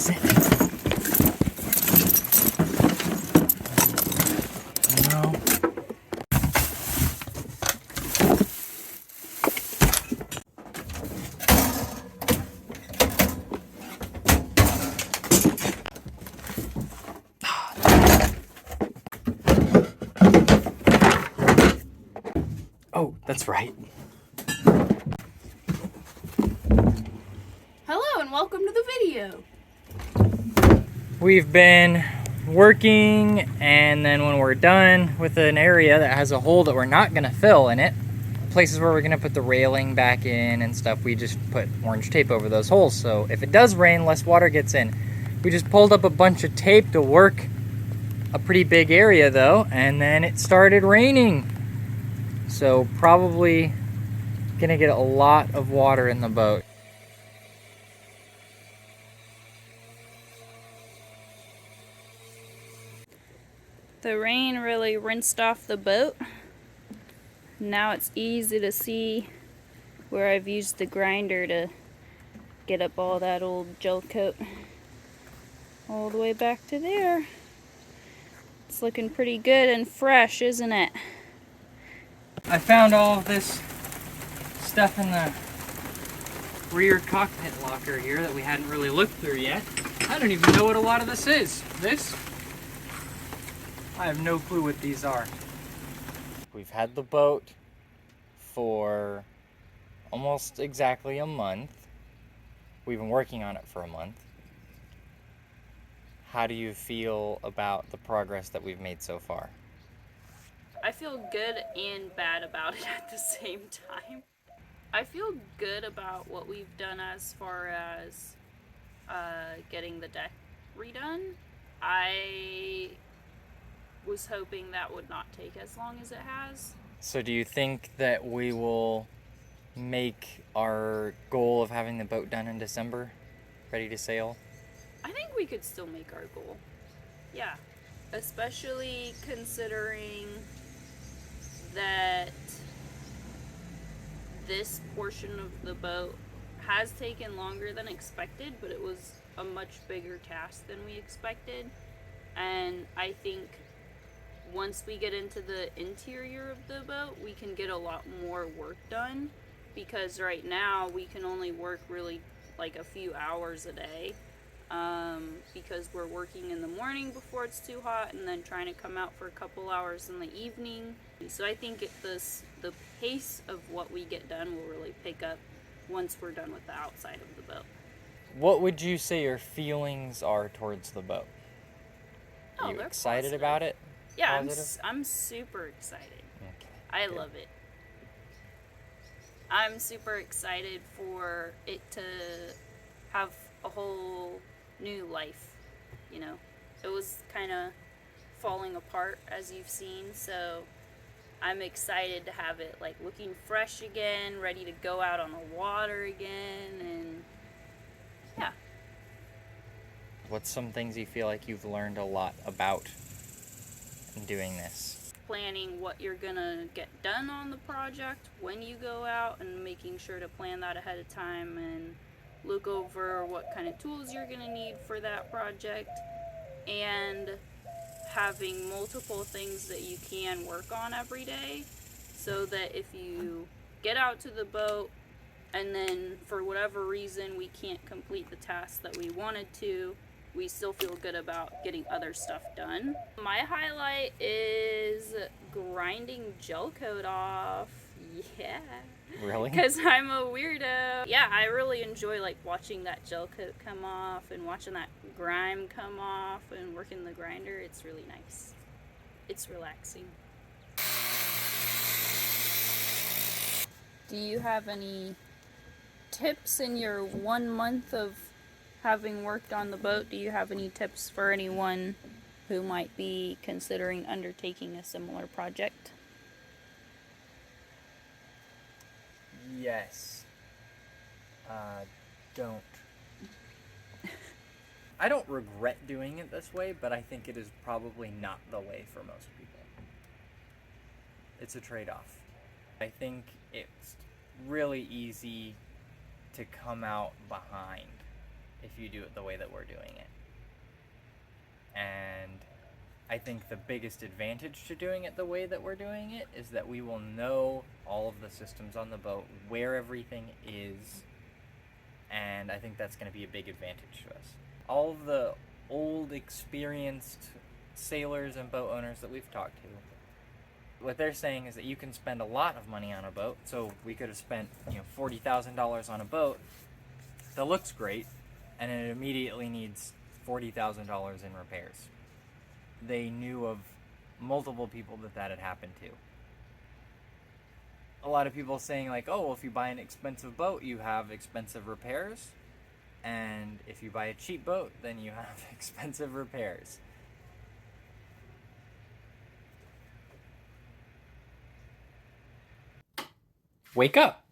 is it? No. Oh, that's right. Hello and welcome to the video. We've been working, and then when we're done with an area that has a hole that we're not gonna fill in it, places where we're gonna put the railing back in and stuff, we just put orange tape over those holes. So if it does rain, less water gets in. We just pulled up a bunch of tape to work a pretty big area though, and then it started raining. So probably gonna get a lot of water in the boat. The rain really rinsed off the boat. Now it's easy to see where I've used the grinder to get up all that old gel coat all the way back to there. It's looking pretty good and fresh, isn't it? I found all of this stuff in the rear cockpit locker here that we hadn't really looked through yet. I don't even know what a lot of this is. This? I have no clue what these are. We've had the boat for almost exactly a month. We've been working on it for a month. How do you feel about the progress that we've made so far? I feel good and bad about it at the same time. I feel good about what we've done as far as getting the deck redone. I was hoping that would not take as long as it has. So do you think that we will make our goal of having the boat done in December, ready to sail? I think we could still make our goal. Yeah. Especially considering that this portion of the boat has taken longer than expected, but it was a much bigger task than we expected. And I think once we get into the interior of the boat, we can get a lot more work done, because right now we can only work really like a few hours a day, because we're working in the morning before it's too hot and then trying to come out for a couple hours in the evening. So I think the pace of what we get done will really pick up once we're done with the outside of the boat. What would you say your feelings are towards the boat? Oh, Are you they're excited positive. about it? Yeah, Positive? I'm super excited. Okay. I good. love it. I'm super excited for it to have a whole new life, you know. It was kind of falling apart, as you've seen, so I'm excited to have it like looking fresh again, ready to go out on the water again, and yeah. What's some things you feel like you've learned a lot about in doing this? Planning what you're gonna get done on the project when you go out, and making sure to plan that ahead of time and look over what kind of tools you're gonna need for that project, and having multiple things that you can work on every day, so that if you get out to the boat and then for whatever reason we can't complete the task that we wanted to, we still feel good about getting other stuff done. My highlight is grinding gel coat off. Yeah. Really? Because I'm a weirdo. Yeah, I really enjoy like watching that gel coat come off and watching that grime come off and working the grinder. It's really nice. It's relaxing. Do you have any tips in your 1 month of having worked on the boat? Do you have any tips for anyone who might be considering undertaking a similar project? Yes. Don't. I don't regret doing it this way, but I think it is probably not the way for most people. It's a trade-off. I think it's really easy to come out behind if you do it the way that we're doing it. And I think the biggest advantage to doing it the way that we're doing it is that we will know all of the systems on the boat, where everything is, and I think that's going to be a big advantage to us. All of the old, experienced sailors and boat owners that we've talked to, what they're saying is that you can spend a lot of money on a boat. So we could have spent, $40,000 on a boat that looks great, and it immediately needs $40,000 in repairs. They knew of multiple people that had happened to. A lot of people saying like, oh, well, if you buy an expensive boat, you have expensive repairs. And if you buy a cheap boat, then you have expensive repairs. Wake up.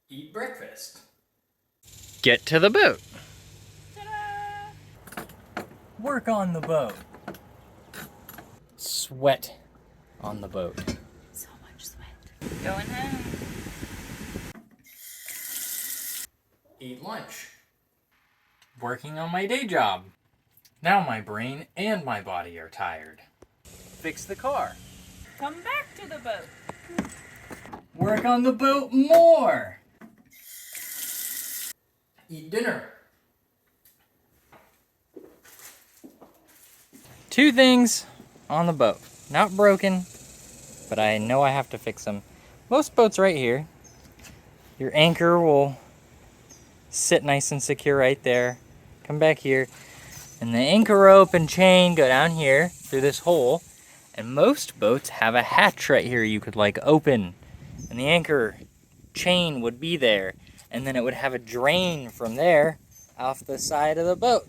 Eat breakfast. Get to the boat. Ta-da! Work on the boat. Sweat on the boat. So much sweat. Going home. Eat lunch. Working on my day job. Now my brain and my body are tired. Fix the car. Come back to the boat. Work on the boat more. Eat dinner. Two things on the boat. Not broken, but I know I have to fix them. Most boats right here, your anchor will sit nice and secure right there. Come back here, and the anchor rope and chain go down here through this hole, and most boats have a hatch right here you could like open, and the anchor chain would be there, and then it would have a drain from there off the side of the boat.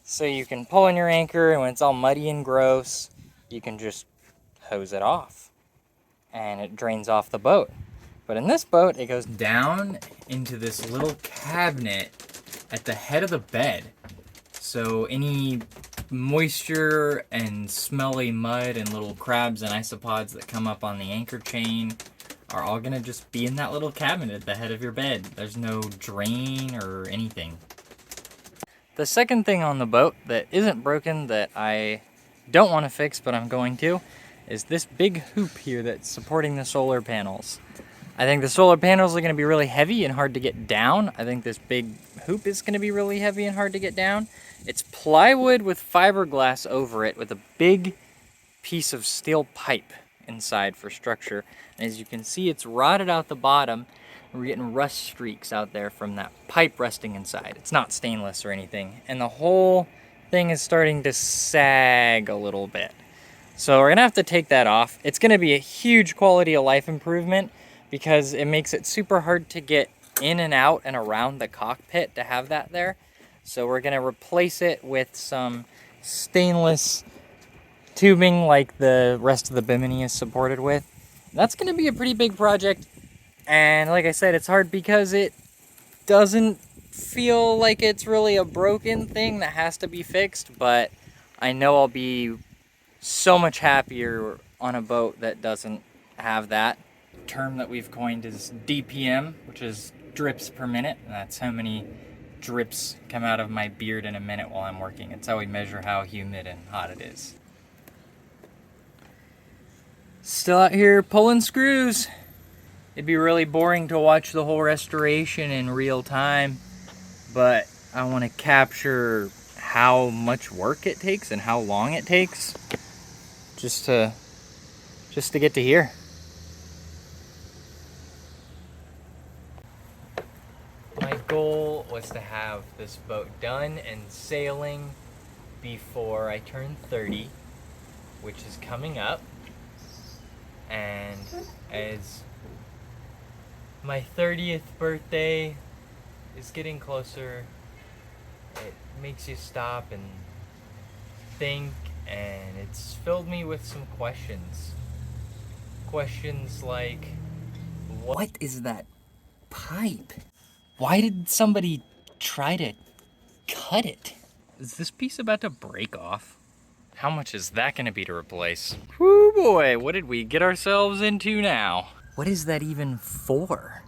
So you can pull in your anchor, and when it's all muddy and gross, you can just hose it off, and it drains off the boat. But in this boat, it goes down into this little cabinet at the head of the bed. So any moisture and smelly mud and little crabs and isopods that come up on the anchor chain are all gonna just be in that little cabinet at the head of your bed. There's no drain or anything. The second thing on the boat that isn't broken that I don't want to fix, but I'm going to, is this big hoop here that's supporting the solar panels. I think the solar panels are going to be really heavy and hard to get down. I think this big hoop is going to be really heavy and hard to get down. It's plywood with fiberglass over it with a big piece of steel pipe inside for structure. And as you can see, it's rotted out the bottom. And we're getting rust streaks out there from that pipe resting inside. It's not stainless or anything. And the whole thing is starting to sag a little bit. So we're going to have to take that off. It's going to be a huge quality of life improvement, because it makes it super hard to get in and out and around the cockpit to have that there. So we're gonna replace it with some stainless tubing like the rest of the bimini is supported with. That's gonna be a pretty big project. And like I said, it's hard because it doesn't feel like it's really a broken thing that has to be fixed, but I know I'll be so much happier on a boat that doesn't have that. Term that we've coined is DPM, which is drips per minute, and that's how many drips come out of my beard in a minute while I'm working. It's how we measure how humid and hot it is. Still out here pulling screws. It'd be really boring to watch the whole restoration in real time, but I want to capture how much work it takes and how long it takes just to get to here. My goal was to have this boat done and sailing before I turn 30, which is coming up. And as my 30th birthday is getting closer, it makes you stop and think, and it's filled me with some questions. Questions like, what is that pipe? Why did somebody try to cut it? Is this piece about to break off? How much is that gonna be to replace? Whoo boy, what did we get ourselves into now? What is that even for?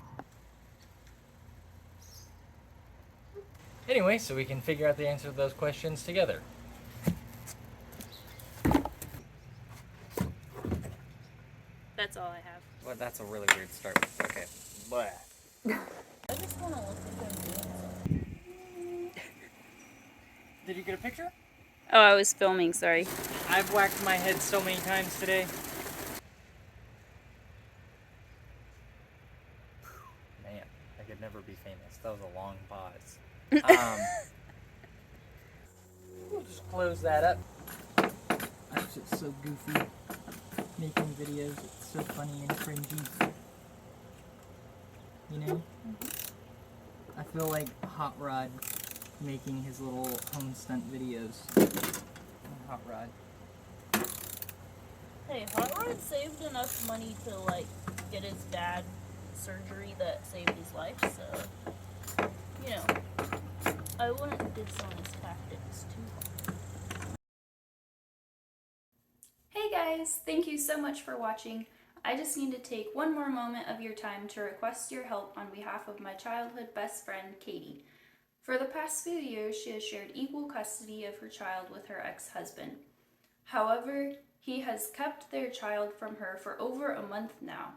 Anyway, so we can figure out the answer to those questions together. That's all I have. Well, that's a really weird start. Okay. Blah. I just want to look at them doing Did you get a picture? Oh, I was filming, sorry. I've whacked my head so many times today. Man, I could never be famous. That was a long pause. We'll just close that up. I'm just so goofy making videos. It's so funny and cringy. You know? I feel like Hot Rod making his little home stunt videos. Hot Rod. Hey, Hot Rod saved enough money to, like, get his dad surgery that saved his life, so, you know, I wouldn't ditch on his tactics too hard. Hey guys, thank you so much for watching. I just need to take one more moment of your time to request your help on behalf of my childhood best friend, Katie. For the past few years, she has shared equal custody of her child with her ex-husband. However, he has kept their child from her for over a month now.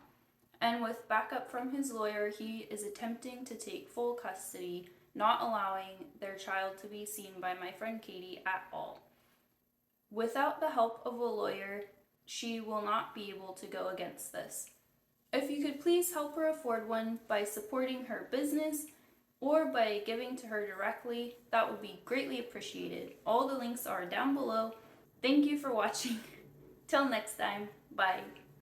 And with backup from his lawyer, he is attempting to take full custody, not allowing their child to be seen by my friend Katie at all. Without the help of a lawyer, she will not be able to go against this. If you could please help her afford one by supporting her business or by giving to her directly, that would be greatly appreciated. All the links are down below. Thank you for watching. Till next time, bye.